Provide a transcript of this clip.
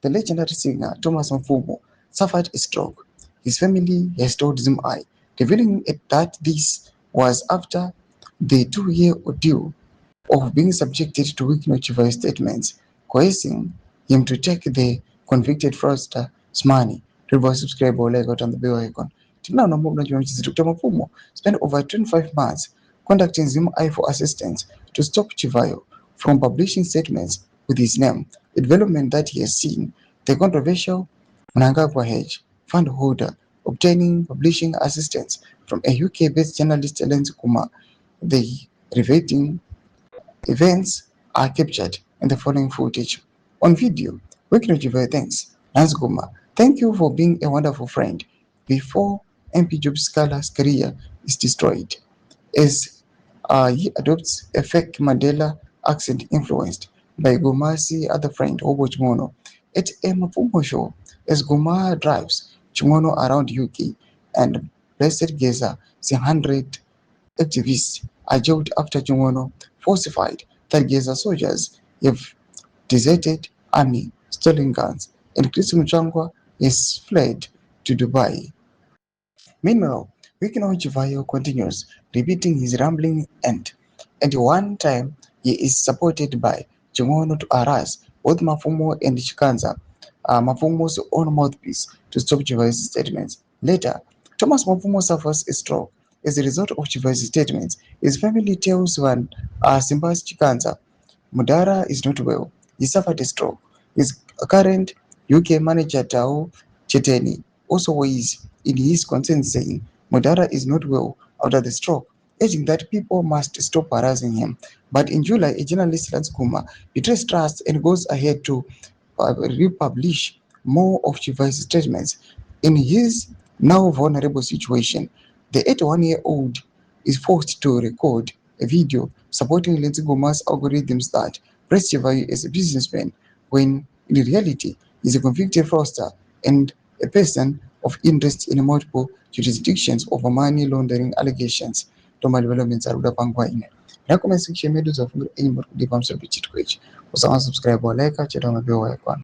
The legendary singer Thomas Mapfumo suffered a stroke. His family has told ZVAITWA, revealing that this was after the 2-year ordeal of being subjected to weak statements, coercing him to take the convicted fraudster's money. Remember, subscribe or like on the bell icon. Till now, Dr. Mapfumo spent over 25 months contacting ZVAITWA for assistance to stop Chivayo from publishing statements with his name, a development that he has seen the controversial mnangagwa hedge fund holder obtaining publishing assistance from a UK-based journalist Lens Kumar. The riveting events are captured in the following footage. On video, Wikileaks thanks Lens Kumar. Thank you for being a wonderful friend before MP Job Scala's career is destroyed. As he adopts a fake Mandela accent influenced by Gomar's other friend, Obo Chimono, at a Mapfumo show, as Gomar drives Chimono around UK and Blessed Geza, the 100 activists are jailed after Chimono falsified that Geza soldiers have deserted army, stolen guns, and Chris Muchangwa is fled to Dubai. Meanwhile, Wikino Chivayo continues repeating his rambling and one time he is supported by Chimono to harass both Mapfumo and Chikanza, Mapfumo's own mouthpiece, to stop Chivayo's statements. Later, Thomas Mapfumo suffers a stroke as a result of Chivayo's statements. His family tells one Simba's Chikanza, Mudara is not well. He suffered a stroke. His current UK manager Tao Cheteni also weighs in his concern, saying Mudara is not well after the stroke, urging that people must stop harassing him. But in July, a journalist Lance Kuma betrays trust and goes ahead to republish more of Chivayo's statements. In his now vulnerable situation, the 81-year-old is forced to record a video supporting Lance Kuma's algorithms that praise Chivayo as a businessman, when in reality he is a convicted fraudster and a person of interest in multiple jurisdictions over money laundering allegations. Toma developments are pangwa ine. Na comment section medu za fungu ili mrudi kwa msabichi tukwechi. Usawa subscribe wa like, cheta mabewa ya kwana.